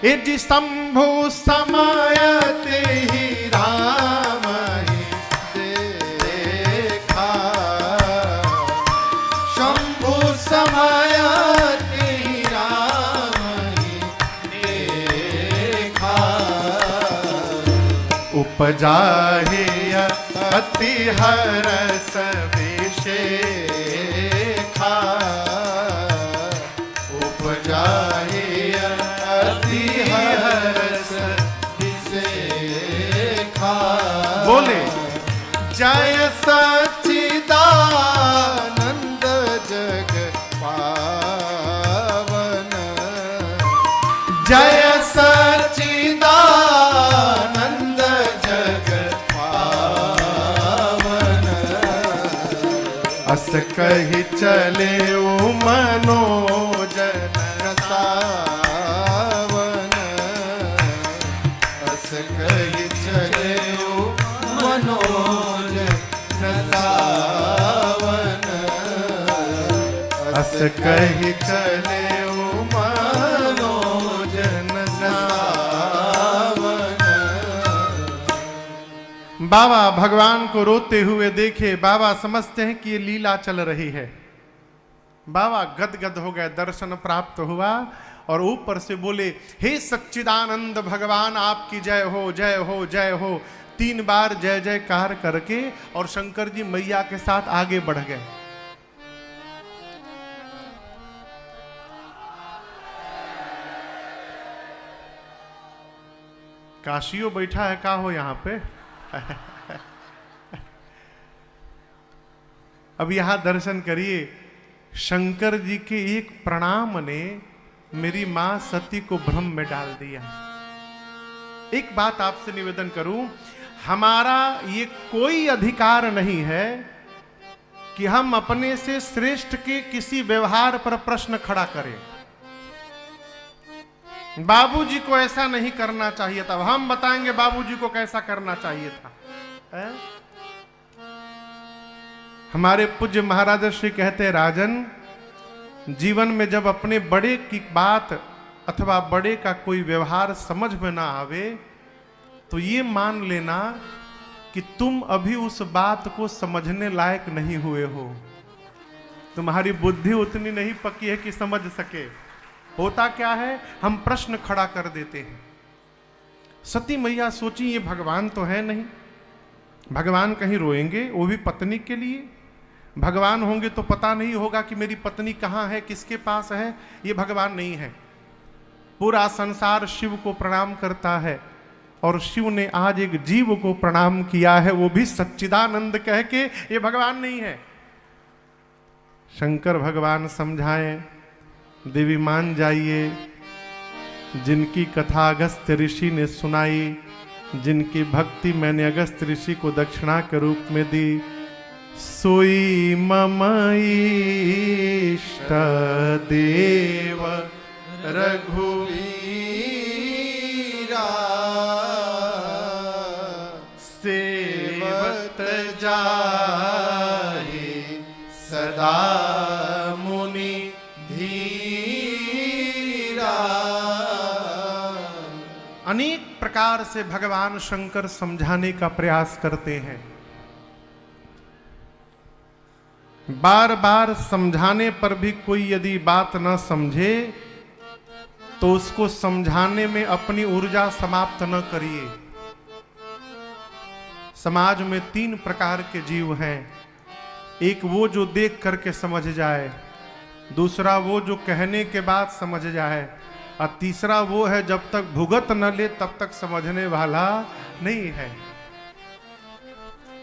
Is Shambhu समायते ही राम ही देखा, शंभु समायते ही राम ही देखा, उपजा ही अति हरस विशेखा, उपजा ही अति हरस विशेखा। बोले जय सच्चिदानंद जग पावन, जय सच्चिदानंद जग पावन, अस कही चले ओ मनोजन सावन, अस कही चले ओ मनोजन सावन, अस कही चले ओ मनोजन सावन। बाबा भगवान को रोते हुए देखे। बाबा समझते हैं कि ये लीला चल रही है। बाबा गदगद हो गए, दर्शन प्राप्त हुआ और ऊपर से बोले, हे सच्चिदानंद भगवान आपकी जय हो, जय हो, जय हो। 3 बार जय जयकार करके और शंकर जी मैया के साथ आगे बढ़ गए। काशियो बैठा है का हो यहां पे। अब यहां दर्शन करिए, शंकर जी के एक प्रणाम ने मेरी मां सती को भ्रम में डाल दिया। एक बात आपसे निवेदन करूं, हमारा ये कोई अधिकार नहीं है कि हम अपने से श्रेष्ठ के किसी व्यवहार पर प्रश्न खड़ा करें। बाबूजी को ऐसा नहीं करना चाहिए था, हम बताएंगे बाबूजी को कैसा करना चाहिए था। हमारे पूज्य महाराज श्री कहते हैं, राजन जीवन में जब अपने बड़े की बात अथवा बड़े का कोई व्यवहार समझ में ना आवे तो ये मान लेना कि तुम अभी उस बात को समझने लायक नहीं हुए हो। तुम्हारी बुद्धि उतनी नहीं पकी है कि समझ सके। होता क्या है, हम प्रश्न खड़ा कर देते हैं। सती मैया सोची ये भगवान तो है नहीं, भगवान कहीं रोएंगे, वो भी पत्नी के लिए। भगवान होंगे तो पता नहीं होगा कि मेरी पत्नी कहाँ है, किसके पास है। ये भगवान नहीं है। पूरा संसार शिव को प्रणाम करता है और शिव ने आज एक जीव को प्रणाम किया है, वो भी सच्चिदानंद कह के। ये भगवान नहीं है। शंकर भगवान समझाएं, देवी मान जाइए, जिनकी कथा अगस्त्य ऋषि ने सुनाई, जिनकी भक्ति मैंने अगस्त्य ऋषि को दक्षिणा के रूप में दी, सोई मम इष्ट देव रघुवीरा, सेवत जाहि सदा मुनि धीरा। अनेक प्रकार से भगवान शंकर समझाने का प्रयास करते हैं। बार बार समझाने पर भी कोई यदि बात न समझे तो उसको समझाने में अपनी ऊर्जा समाप्त न करिए। समाज में 3 प्रकार के जीव हैं। एक वो जो देख करके समझ जाए, दूसरा वो जो कहने के बाद समझ जाए, और तीसरा वो है जब तक भुगत न ले तब तक समझने वाला नहीं है।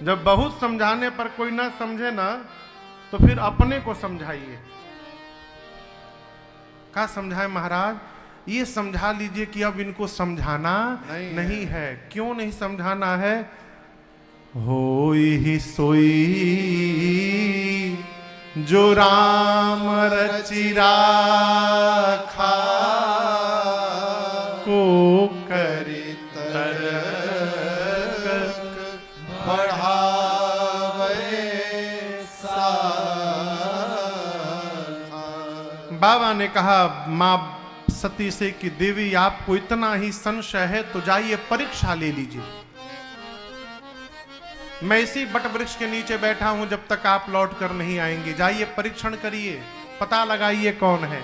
जब बहुत समझाने पर कोई ना समझे ना तो फिर अपने को समझाइए। क्या समझाए महाराज? ये समझा लीजिए कि अब इनको समझाना नहीं है। क्यों नहीं समझाना है? होई ही सोई जो राम रचि राखा, को करि तरक बढ़ावे साखा। बाबा ने कहा, माँ सती से कि देवी आपको इतना ही संशय है तो जाइए परीक्षा ले लीजिए। मैं इसी बट वृक्ष के नीचे बैठा हूं जब तक आप लौट कर नहीं आएंगे, जाइए परीक्षण करिए, पता लगाइए कौन है।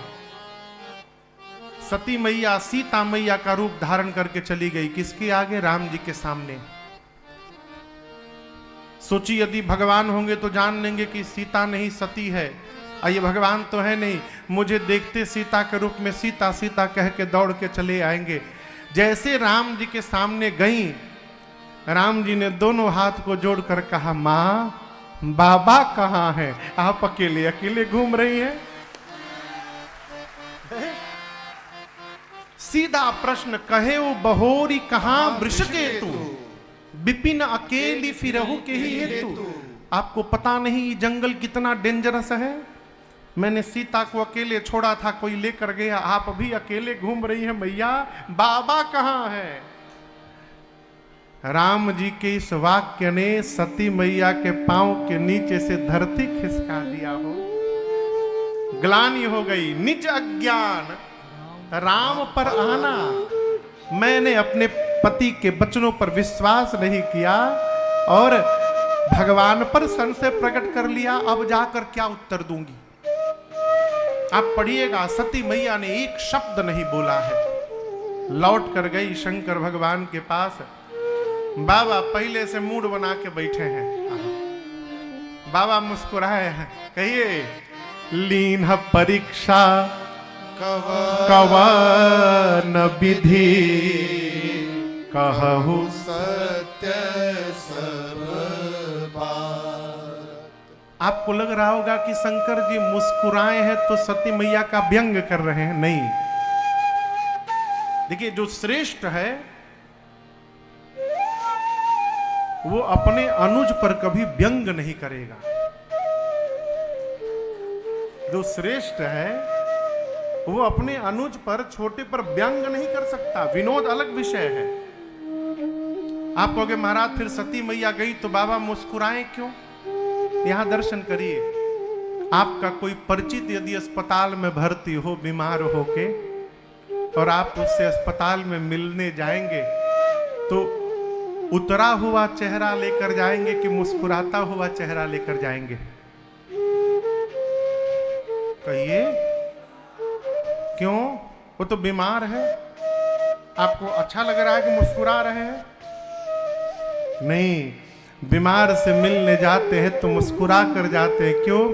सती मैया सीता मैया का रूप धारण करके चली गई, किसके आगे? राम जी के सामने। सोची यदि भगवान होंगे तो जान लेंगे कि सीता नहीं सती है, ये भगवान तो है नहीं, मुझे देखते सीता के रूप में सीता सीता कह के दौड़ के चले आएंगे। जैसे राम जी के सामने गई, राम जी ने दोनों हाथ को जोड़कर कहा, मां बाबा कहां है? आप अकेले अकेले घूम रही हैं। सीधा प्रश्न, कहे वो बहोरी कहां वृषकेतु, विपिन अकेली फिरहु के ही हेतु। आपको पता नहीं ये जंगल कितना डेंजरस है? मैंने सीता को अकेले छोड़ा था, कोई लेकर गया, आप भी अकेले घूम रही हैं मैया, बाबा कहां है? राम जी के इस वाक्य ने सती मैया के पांव के नीचे से धरती खिसका दिया हो। ग्लानि हो गई, निज अज्ञान राम पर आना। मैंने अपने पति के वचनों पर विश्वास नहीं किया और भगवान पर संशय प्रकट कर लिया, अब जाकर क्या उत्तर दूंगी? आप पढ़िएगा, सती मैया ने एक शब्द नहीं बोला है। लौट कर गई शंकर भगवान के पास। बाबा पहले से मूड बना के बैठे हैं। बाबा मुस्कुराए हैं, कहिए, लीन परीक्षा कवन विधि, कहु सत्य सब बात। आपको लग रहा होगा कि शंकर जी मुस्कुराए हैं तो सती मैया का व्यंग कर रहे हैं, नहीं। देखिए, जो श्रेष्ठ है वो अपने अनुज पर कभी व्यंग नहीं करेगा। जो श्रेष्ठ है वो अपने अनुज पर, छोटे पर व्यंग नहीं कर सकता। विनोद अलग विषय है। आप कहोगे महाराज फिर सती मैया गई तो बाबा मुस्कुराए क्यों? यहां दर्शन करिए। आपका कोई परिचित यदि अस्पताल में भर्ती हो बीमार होके और आप उससे अस्पताल में मिलने जाएंगे तो उतरा हुआ चेहरा लेकर जाएंगे कि मुस्कुराता हुआ चेहरा लेकर जाएंगे? कहिए, क्यों? वो तो बीमार है। आपको अच्छा लग रहा है कि मुस्कुरा रहे हैं? नहीं, बीमार से मिलने जाते हैं तो मुस्कुरा कर जाते हैं। क्यों?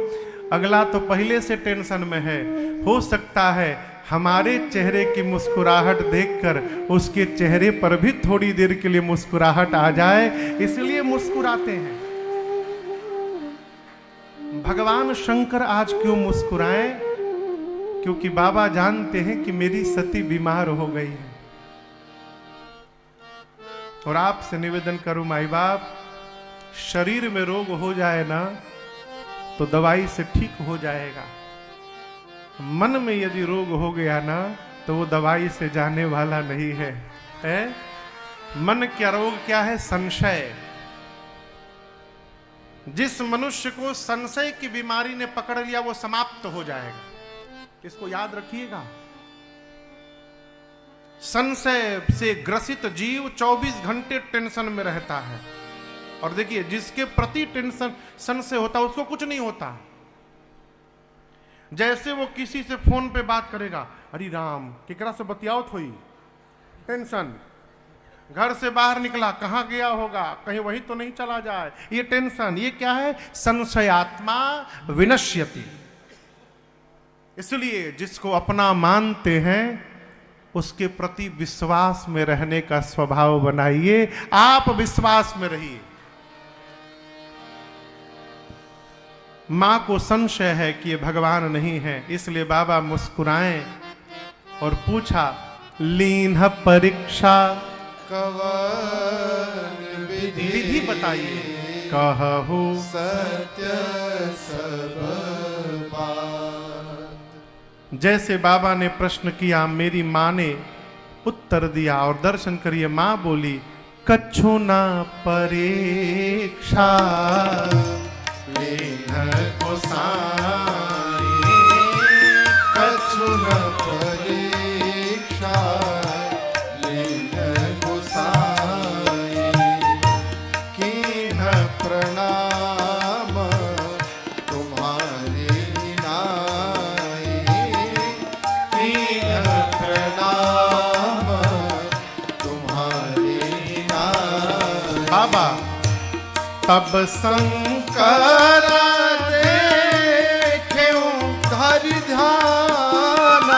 अगला तो पहले से टेंशन में है। हो सकता है हमारे चेहरे की मुस्कुराहट देखकर उसके चेहरे पर भी थोड़ी देर के लिए मुस्कुराहट आ जाए, इसलिए मुस्कुराते हैं। भगवान शंकर आज क्यों मुस्कुराए? क्योंकि बाबा जानते हैं कि मेरी सती बीमार हो गई है। और आपसे निवेदन करूं माई बाप, शरीर में रोग हो जाए ना तो दवाई से ठीक हो जाएगा। मन में यदि रोग हो गया ना तो वो दवाई से जाने वाला नहीं है, मन क्या रोग क्या है? संशय। जिस मनुष्य को संशय की बीमारी ने पकड़ लिया वो समाप्त हो जाएगा। इसको याद रखिएगा। संशय से ग्रसित जीव 24 घंटे टेंशन में रहता है। और देखिए, जिसके प्रति टेंशन संशय होता है उसको कुछ नहीं होता। जैसे वो किसी से फोन पे बात करेगा, अरे राम केकरा से बतियाओ थोई, टेंशन। घर से बाहर निकला, कहां गया होगा, कहीं वही तो नहीं चला जाए, ये टेंशन। ये क्या है? संशयात्मा विनश्यति। इसलिए जिसको अपना मानते हैं उसके प्रति विश्वास में रहने का स्वभाव बनाइए। आप विश्वास में रहिए। मां को संशय है कि ये भगवान नहीं है, इसलिए बाबा मुस्कुराए और पूछा, लीन परीक्षा कवन विधि बताइए, कहु सत्य सब बात। जैसे बाबा ने प्रश्न किया, मेरी मां ने उत्तर दिया। और दर्शन करिए, मां बोली, कछु ना परीक्षा लीन को साई, कछु न परीक्षा प्रणाम तुम्हारे नाई, दीन प्रणाम तुम्हारे नाई। बाबा तब शंकर देखें धरि ध्यान,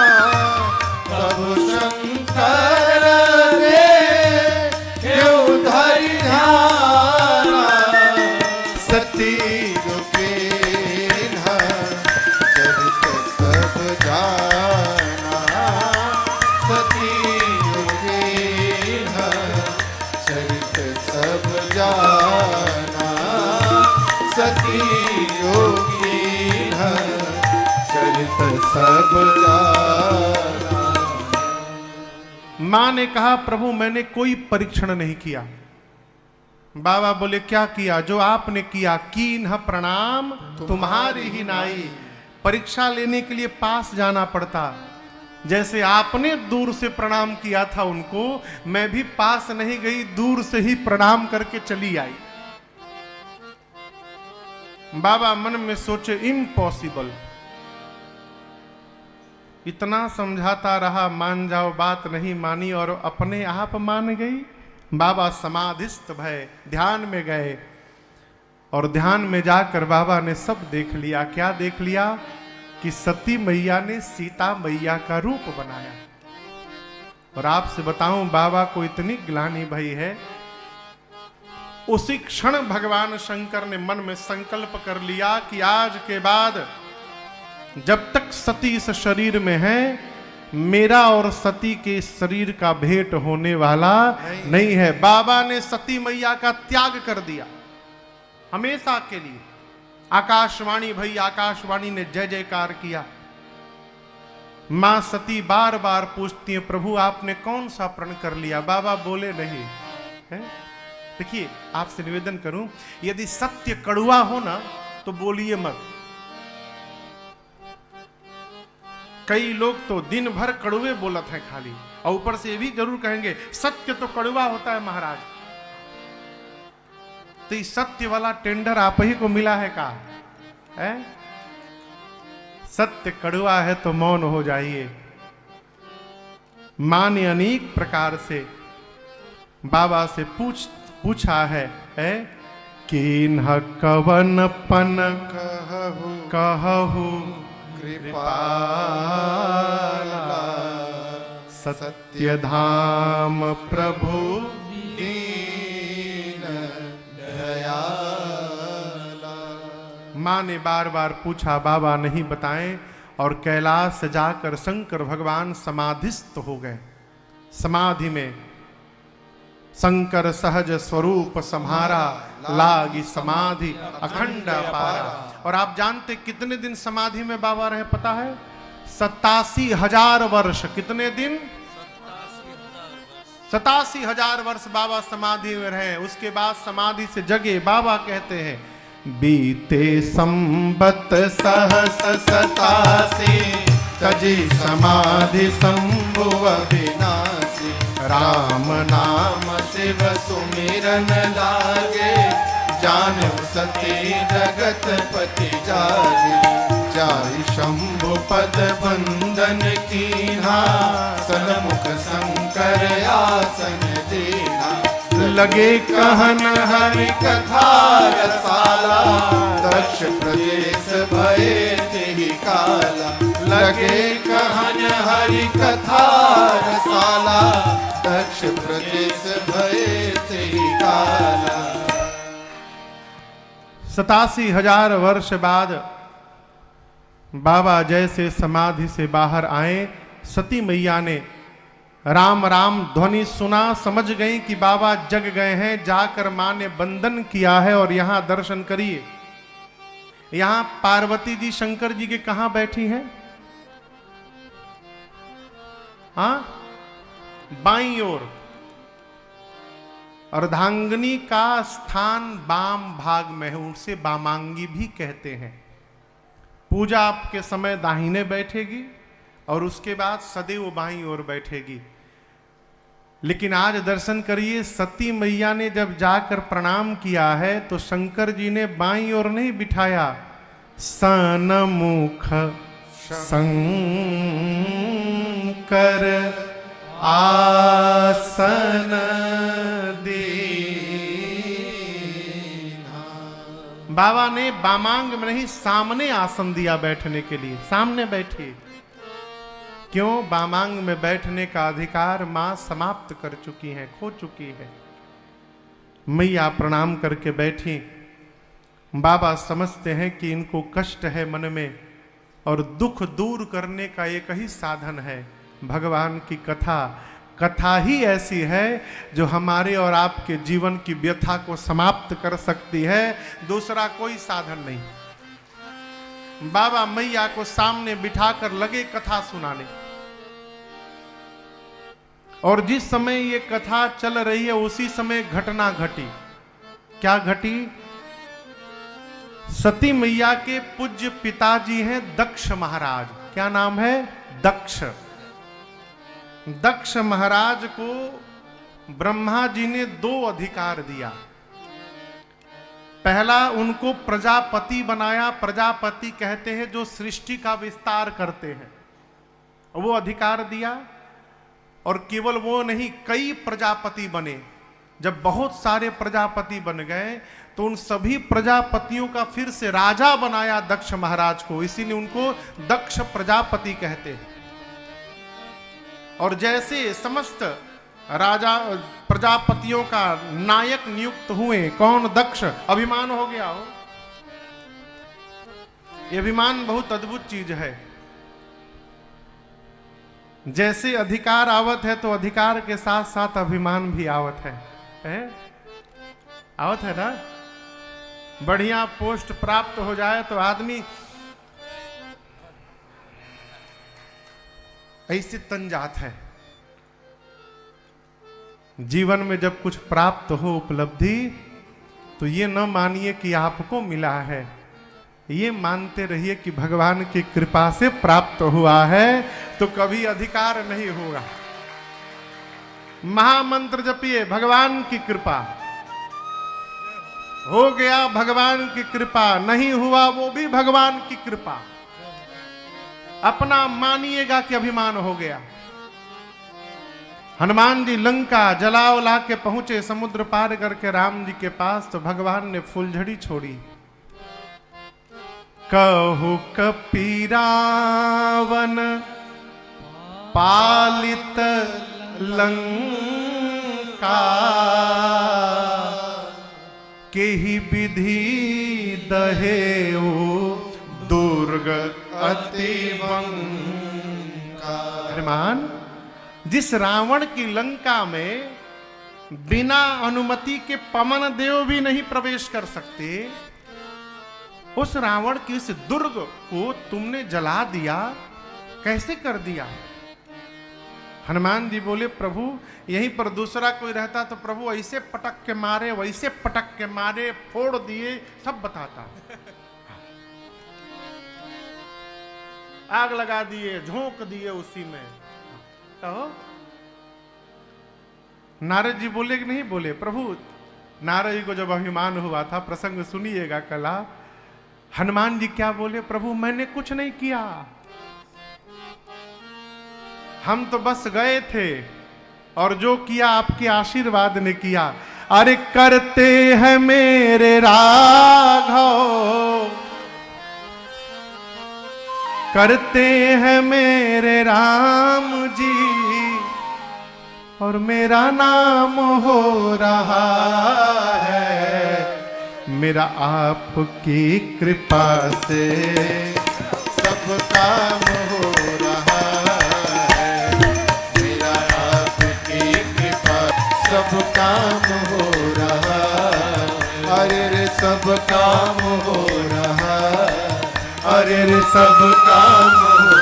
तब शंकर देखें धरि ध्यान, सती रूपेण चरित सब जाना, सती रूपेण चरित सब जाना, सती योगीन चरित सब जाना। मां ने कहा प्रभु मैंने कोई परीक्षण नहीं किया। बाबा बोले क्या किया? जो आपने किया, कीन्ह प्रणाम तुम्हारी ही नाई। परीक्षा लेने के लिए पास जाना पड़ता, जैसे आपने दूर से प्रणाम किया था उनको, मैं भी पास नहीं गई, दूर से ही प्रणाम करके चली आई। बाबा मन में सोचे इम्पॉसिबल। इतना समझाता रहा, मान जाओ, बात नहीं मानी और अपने आप मान गई। बाबा समाधिस्थ भय ध्यान में गए और ध्यान में जाकर बाबा ने सब देख लिया। क्या देख लिया? कि सती मैया ने सीता मैया का रूप बनाया। और आपसे बताऊं, बाबा को इतनी ग्लानि भई है, उसी क्षण भगवान शंकर ने मन में संकल्प कर लिया कि आज के बाद जब तक सती इस शरीर में है, मेरा और सती के शरीर का भेंट होने वाला नहीं है। बाबा ने सती मैया का त्याग कर दिया हमेशा के लिए। आकाशवाणी भई, आकाशवाणी ने जय जयकार किया। मां सती बार बार पूछती है, प्रभु आपने कौन सा प्रण कर लिया? बाबा बोले नहीं है। देखिए, आपसे निवेदन करूं, यदि सत्य कड़वा हो ना तो बोलिए मत। कई लोग तो दिन भर कड़वे बोलत हैं खाली, और ऊपर से ये भी जरूर कहेंगे सत्य तो कड़वा होता है महाराज। तो इस सत्य वाला टेंडर आप ही को मिला है का? है? सत्य कड़वा है तो मौन हो जाइए। मां ने अनेक प्रकार से बाबा से पूछा है किन्ह कवन पन कहु कृपाला, सत्य धाम प्रभु दीन दयाला। मां ने बार बार पूछा, बाबा नहीं बताएं, और कैलाश जाकर शंकर भगवान समाधिस्थ हो गए। समाधि में शंकर सहज स्वरूप सम्हारा, लागी समाधि अखंड पारा। और आप जानते कितने दिन समाधि में बाबा रहे पता है? 87,000 वर्ष। कितने दिन? 87,000 वर्ष बाबा समाधि में रहे। उसके बाद समाधि से जगे। बाबा कहते हैं, बीते संबत सहस 87 तजी समाधि संभुव विनाशी, राम नाम शिव सुमिरन लागे, जानु सती जगत पति जागे। जाई शंभु पद बंदन कीन्हा, सन्मुख शंकर आसन दीना। लगे कहन हरि कथा रसाला, दक्ष प्रदेश भये तेहि काला। लगे कहन हरि कथा रसाला, दक्ष प्रदेश भये तेहि काला। 87,000 वर्ष बाद बाबा जैसे समाधि से बाहर आए, सती मैया ने राम राम ध्वनि सुना, समझ गई कि बाबा जग गए हैं। जाकर मां ने बंदन किया है और यहां दर्शन करिए। यहां पार्वती जी शंकर जी के कहां बैठी हैं? हाँ, बाईं ओर। अर्धांगिनी का स्थान वाम भाग में है, उसे वामांगी भी कहते हैं। पूजा आपके समय दाहिने बैठेगी और उसके बाद सदैव बाईं ओर बैठेगी। लेकिन आज दर्शन करिए, सती मैया ने जब जाकर प्रणाम किया है तो शंकर जी ने बाईं ओर नहीं बिठाया, सन्मुख शंकर आसन दीना। बाबा ने बामांग में नहीं, सामने आसन दिया बैठने के लिए, सामने बैठिए। क्यों? बामांग में बैठने का अधिकार मां समाप्त कर चुकी हैं, खो चुकी है। मैया प्रणाम करके बैठी। बाबा समझते हैं कि इनको कष्ट है मन में, और दुख दूर करने का एक ही साधन है, भगवान की कथा। कथा ही ऐसी है जो हमारे और आपके जीवन की व्यथा को समाप्त कर सकती है, दूसरा कोई साधन नहीं। बाबा मैया को सामने बिठाकर लगे कथा सुनाने, और जिस समय ये कथा चल रही है उसी समय घटना घटी। क्या घटी? सती मैया के पूज्य पिताजी हैं दक्ष महाराज। क्या नाम है? दक्ष। दक्ष महाराज को ब्रह्मा जी ने 2 अधिकार दिया। पहला, उनको प्रजापति बनाया। प्रजापति कहते हैं जो सृष्टि का विस्तार करते हैं, वो अधिकार दिया। और केवल वो नहीं, कई प्रजापति बने। जब बहुत सारे प्रजापति बन गए तो उन सभी प्रजापतियों का फिर से राजा बनाया दक्ष महाराज को, इसीलिए उनको दक्ष प्रजापति कहते हैं। और जैसे समस्त राजा प्रजापतियों का नायक नियुक्त हुए, कौन? दक्ष। अभिमान हो गया हो। ये अभिमान बहुत अद्भुत चीज है। जैसे अधिकार आवत है तो अधिकार के साथ साथ अभिमान भी आवत है? आवत है ना? बढ़िया पोस्ट प्राप्त हो जाए तो आदमी ऐसे तन जात है। जीवन में जब कुछ प्राप्त हो उपलब्धि, तो ये न मानिए कि आपको मिला है, ये मानते रहिए कि भगवान की कृपा से प्राप्त हुआ है, तो कभी अधिकार नहीं होगा। महामंत्र जपिए, भगवान की कृपा। हो गया भगवान की कृपा, नहीं हुआ वो भी भगवान की कृपा। अपना मानिएगा कि अभिमान हो गया। हनुमान जी लंका जला उला के पहुंचे, समुद्र पार करके राम जी के पास, तो भगवान ने फूलझड़ी छोड़ी। कहु कपीरावन पालित लंका, केहि विधि दहेउ दुर्ग अति बंका। जिस रावण की लंका में बिना अनुमति के पवन देव भी नहीं प्रवेश कर सकते, उस रावण की इस दुर्ग को तुमने जला दिया, कैसे कर दिया? हनुमान जी बोले, प्रभु यहीं पर दूसरा कोई रहता तो प्रभु ऐसे पटक के मारे, वैसे पटक के मारे, फोड़ दिए, सब बताता। आग लगा दिए, झोंक दिए उसी में। कहो नारद जी बोले कि नहीं बोले? प्रभु नारद जी को जब अभिमान हुआ था, प्रसंग सुनिएगा कला। हनुमान जी क्या बोले? प्रभु मैंने कुछ नहीं किया, हम तो बस गए थे, और जो किया आपके आशीर्वाद ने किया। अरे करते हैं मेरे राघव, करते हैं मेरे राम जी, और मेरा नाम हो रहा है, मेरा आपकी कृपा से सब काम हो रहा है, मेरा आपकी कृपा सब काम हो रहा, अरे रे सब काम हो रहा, अरे रे सब काम हो रहा।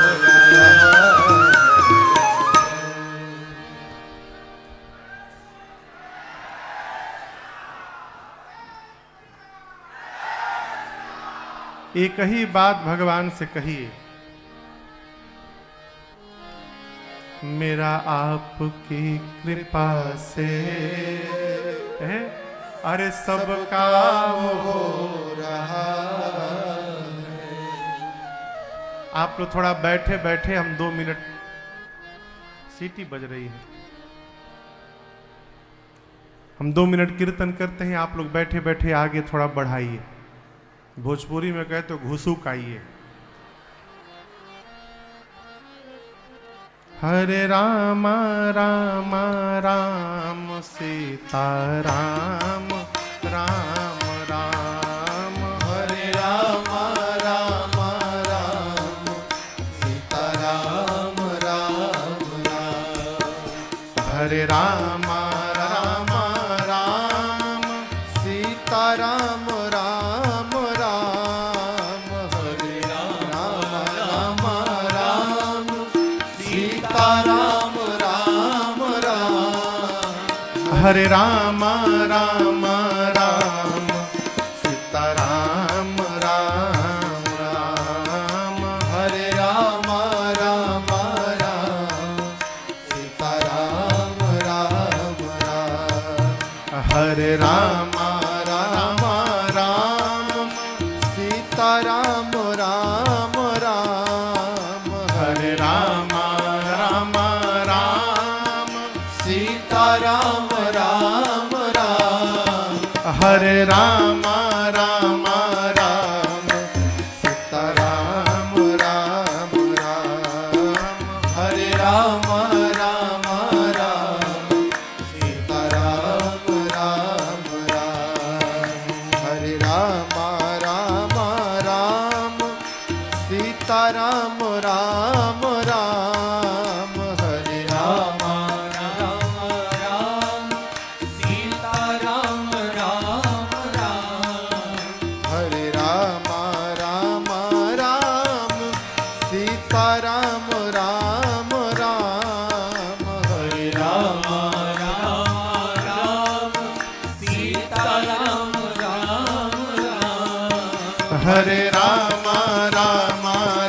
एक ही बात भगवान से कहिए, मेरा आपकी कृपा से है, अरे सब काम हो रहा है। आप लोग थोड़ा बैठे बैठे, हम 2 मिनट, सीटी बज रही है, हम 2 मिनट कीर्तन करते हैं। आप लोग बैठे बैठे आगे थोड़ा बढ़ाइए, भोजपुरी में कहे तो घुसूक आइए। हरे राम राम राम सीता राम राम राम, हरे राम राम राम सीता राम राम राम, हरे राम राम राम सीता राम राम राम, हरे राम राम राम सीता राम राम राम, हरे राम राम राम सीता राम राम राम, हरे राम राम राम सीता राम राम राम, हरे राम राम राम सीता राम राम राम, हरे राम राम राम सीता राम राम राम, हरे राम राम राम सीता राम राम राम, हरे राम राम राम सीता राम राम राम, हरे राम राम राम सीता राम राम राम, हरे राम राम राम सीता राम राम राम, हरे राम राम राम सीता राम राम राम, हरे राम राम राम सीता राम राम राम, हरे राम राम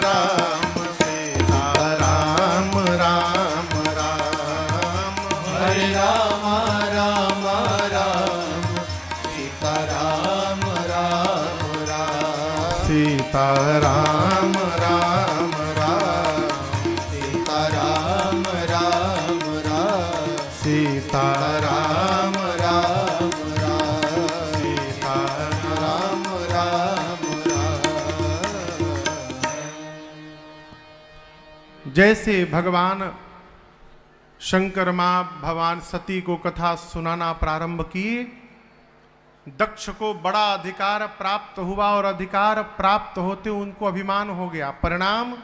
राम सीता राम राम राम, हरे राम राम राम सीता राम राम राम, सीता राम राम राम, सीता राम राम राम, सीता राम राम राम, सीता राम राम राम। जैसे भगवान शंकर मां भगवान सती को कथा सुनाना प्रारंभ किए, दक्ष को बड़ा अधिकार प्राप्त हुआ और अधिकार प्राप्त होते उनको अभिमान हो गया। परिणाम,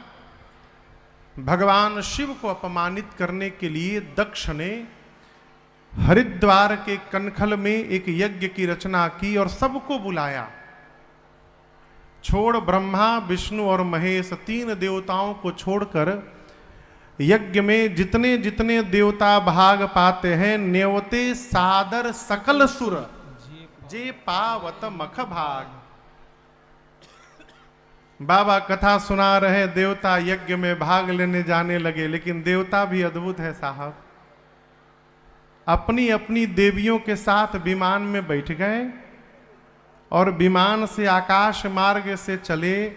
भगवान शिव को अपमानित करने के लिए दक्ष ने हरिद्वार के कनखल में एक यज्ञ की रचना की और सबको बुलाया। छोड़ ब्रह्मा विष्णु और महेश 3 देवताओं को छोड़कर यज्ञ में जितने जितने देवता भाग पाते हैं, नेवते सादर सकल सुर जे पावत मख भाग। बाबा कथा सुना रहे, देवता यज्ञ में भाग लेने जाने लगे। लेकिन देवता भी अद्भुत है साहब, अपनी अपनी देवियों के साथ विमान में बैठ गए और विमान से आकाश मार्ग से चले।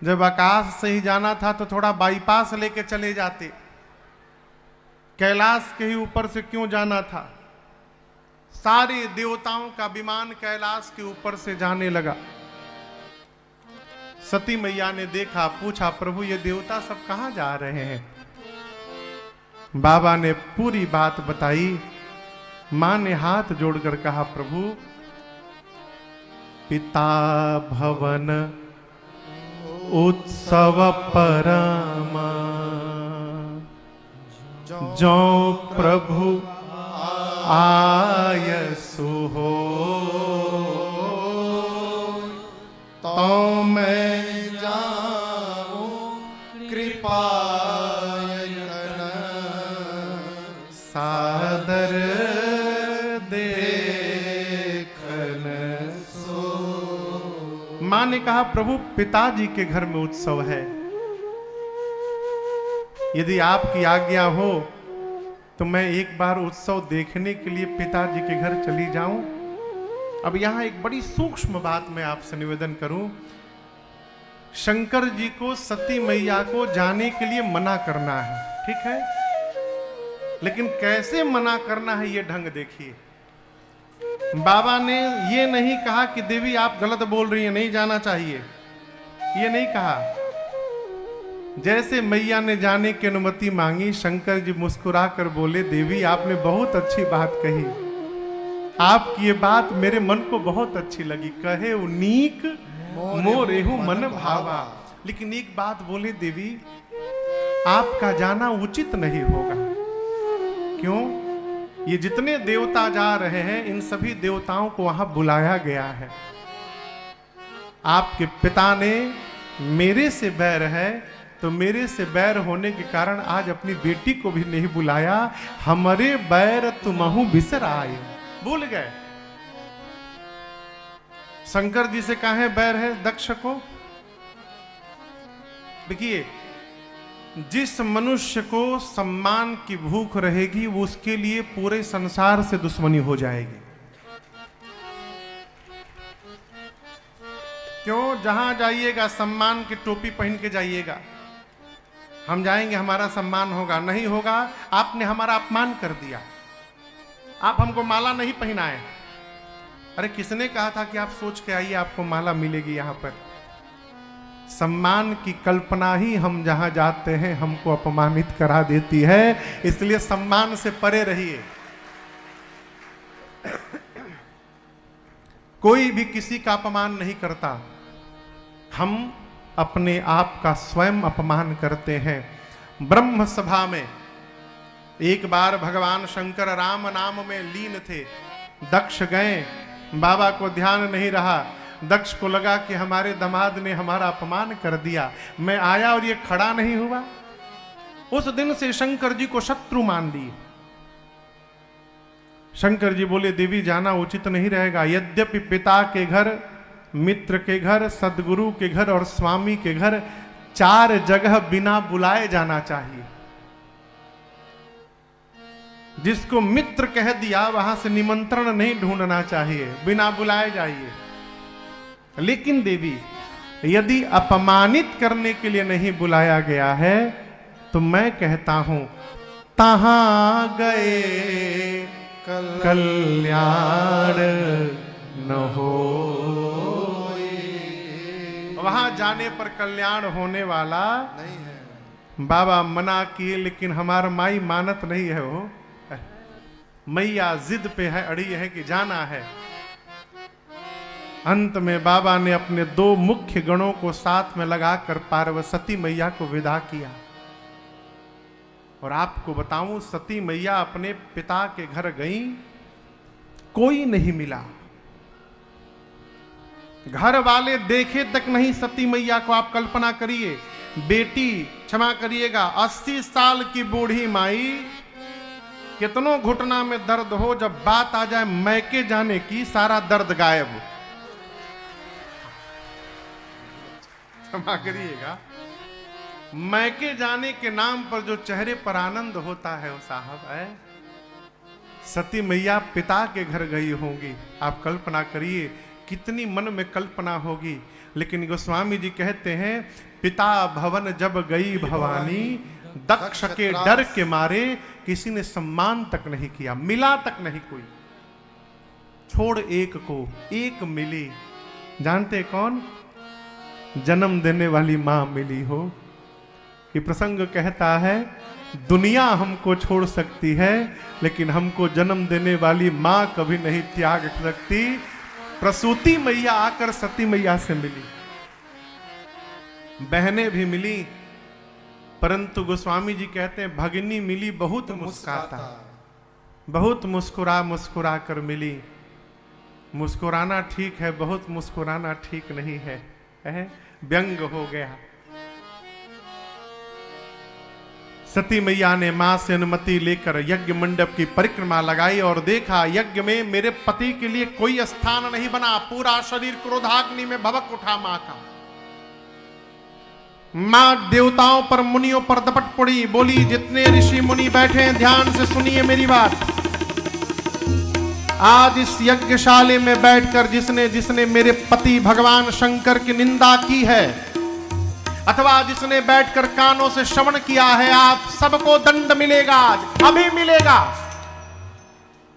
जब आकाश से ही जाना था तो थोड़ा बाईपास लेके चले जाते, कैलाश के ही ऊपर से क्यों जाना था। सारे देवताओं का विमान कैलाश के ऊपर से जाने लगा। सती मैया ने देखा, पूछा, प्रभु ये देवता सब कहां जा रहे हैं। बाबा ने पूरी बात बताई। मां ने हाथ जोड़कर कहा, प्रभु पिता भवन उत्सव परमा, जो प्रभु आयसु हो तो मैं जाऊं कृपा सादर देखन सो। मां ने कहा, प्रभु पिताजी के घर में उत्सव है, यदि आपकी आज्ञा हो तो मैं एक बार उत्सव देखने के लिए पिताजी के घर चली जाऊं। अब यहां एक बड़ी सूक्ष्म बात मैं आपसे निवेदन करूं। शंकर जी को सती मैया को जाने के लिए मना करना है, ठीक है, लेकिन कैसे मना करना है ये ढंग देखिए। बाबा ने ये नहीं कहा कि देवी आप गलत बोल रही हैं, नहीं जाना चाहिए, ये नहीं कहा। जैसे मैया ने जाने की अनुमति मांगी, शंकर जी मुस्कुरा कर बोले, देवी आपने बहुत अच्छी बात कही, आपकी ये बात मेरे मन को बहुत अच्छी लगी। कहे उनीक मोरेहु मन भावा। लेकिन एक बात बोले, देवी आपका जाना उचित नहीं होगा। क्यों? ये जितने देवता जा रहे हैं, इन सभी देवताओं को वहां बुलाया गया है। आपके पिता ने मेरे से बैर है, तो मेरे से बैर होने के कारण आज अपनी बेटी को भी नहीं बुलाया। हमारे बैर तुमहु बिसर आए, भूल गए। शंकर जी से काहे बैर है दक्ष को? देखिए, जिस मनुष्य को सम्मान की भूख रहेगी, वो उसके लिए पूरे संसार से दुश्मनी हो जाएगी। क्यों? जहां जाइएगा सम्मान की टोपी पहन के जाइएगा। हम जाएंगे हमारा सम्मान होगा, नहीं होगा आपने हमारा अपमान कर दिया, आप हमको माला नहीं पहनाए। अरे किसने कहा था कि आप सोच के आइए आपको माला मिलेगी? यहां पर सम्मान की कल्पना ही हम जहां जाते हैं हमको अपमानित करा देती है, इसलिए सम्मान से परे रहिए। कोई भी किसी का अपमान नहीं करता, हम अपने आप का स्वयं अपमान करते हैं। ब्रह्म सभा में एक बार भगवान शंकर राम नाम में लीन थे। दक्ष गए, बाबा को ध्यान नहीं रहा। दक्ष को लगा कि हमारे दामाद ने हमारा अपमान कर दिया, मैं आया और ये खड़ा नहीं हुआ। उस दिन से शंकर जी को शत्रु मान लिए। शंकर जी बोले, देवी जाना उचित नहीं रहेगा। यद्यपि पिता के घर, मित्र के घर, सदगुरु के घर और स्वामी के घर 4 जगह बिना बुलाए जाना चाहिए। जिसको मित्र कह दिया वहां से निमंत्रण नहीं ढूंढना चाहिए, बिना बुलाए जाइए। लेकिन देवी यदि अपमानित करने के लिए नहीं बुलाया गया है, तो मैं कहता हूं तहां गए कल्याण न हो। वहां जाने पर कल्याण होने वाला नहीं है। बाबा मना किए, लेकिन हमारा माई मानत नहीं है। वो मैया जिद पे है, अड़ी है कि जाना है। अंत में बाबा ने अपने 2 मुख्य गणों को साथ में लगाकर पार्वती मैया को विदा किया। और आपको बताऊं, सती मैया अपने पिता के घर गई, कोई नहीं मिला। घर वाले देखे तक नहीं सती मैया को। आप कल्पना करिए, बेटी, क्षमा करिएगा, 80 साल की बूढ़ी माई, कितनों घुटना में दर्द हो, जब बात आ जाए मैके जाने की, सारा दर्द गायब। क्षमा करिएगा, मैके जाने के नाम पर जो चेहरे पर आनंद होता है वो साहब है। सती मैया पिता के घर गई होंगी। आप कल्पना करिए कितनी मन में कल्पना होगी। लेकिन गोस्वामी जी कहते हैं, पिता भवन जब गई भवानी, दक्ष के डर के मारे किसी ने सम्मान तक नहीं किया, मिला तक नहीं कोई। छोड़ एक को, एक मिली। जानते कौन? जन्म देने वाली मां मिली हो। ये प्रसंग कहता है, दुनिया हमको छोड़ सकती है, लेकिन हमको जन्म देने वाली मां कभी नहीं त्याग सकती। प्रसूति मैया आकर सती मैया से मिली, बहनें भी मिली, परंतु गोस्वामी जी कहते हैं भगिनी मिली बहुत मुस्कुराता, बहुत मुस्कुरा मुस्कुरा कर मिली। मुस्कुराना ठीक है, बहुत मुस्कुराना ठीक नहीं है, व्यंग हो गया। सती मैया ने मां से अनुमति लेकर यज्ञ मंडप की परिक्रमा लगाई और देखा यज्ञ में मेरे पति के लिए कोई स्थान नहीं बना। पूरा शरीर क्रोधाग्नि में भभक उठा मां का। मां देवताओं पर मुनियों पर दपट पड़ी, बोली जितने ऋषि मुनि बैठे हैं ध्यान से सुनिए मेरी बात। आज इस यज्ञशाले में बैठकर जिसने जिसने मेरे पति भगवान शंकर की निंदा की है, अथवा जिसने बैठकर कानों से श्रवण किया है, आप सबको दंड मिलेगा, अभी मिलेगा।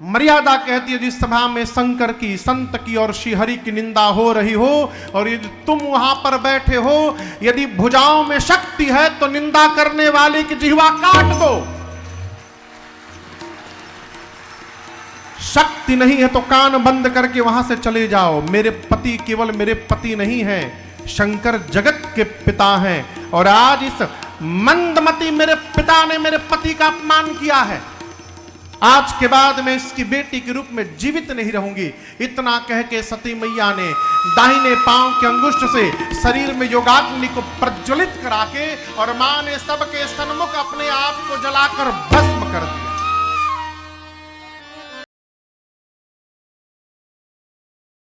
मर्यादा कहती है जिस सभा में शंकर की, संत की और श्रीहरि की निंदा हो रही हो, और यदि तुम वहां पर बैठे हो, यदि भुजाओं में शक्ति है तो निंदा करने वाले की जिह्वा काट दो, शक्ति नहीं है तो कान बंद करके वहां से चले जाओ। मेरे पति केवल मेरे पति नहीं है, शंकर जगत के पिता हैं, और आज इस मंदमती मेरे पिता ने मेरे पति का अपमान किया है, आज के बाद मैं इसकी बेटी के रूप में जीवित नहीं रहूंगी। इतना कह के सती मैया ने दाहिने पांव के अंगुष्ठ से शरीर में योगाग्नि को प्रज्वलित करा के और मां ने सबके सन्मुख अपने आप को जलाकर भस्म कर दिया।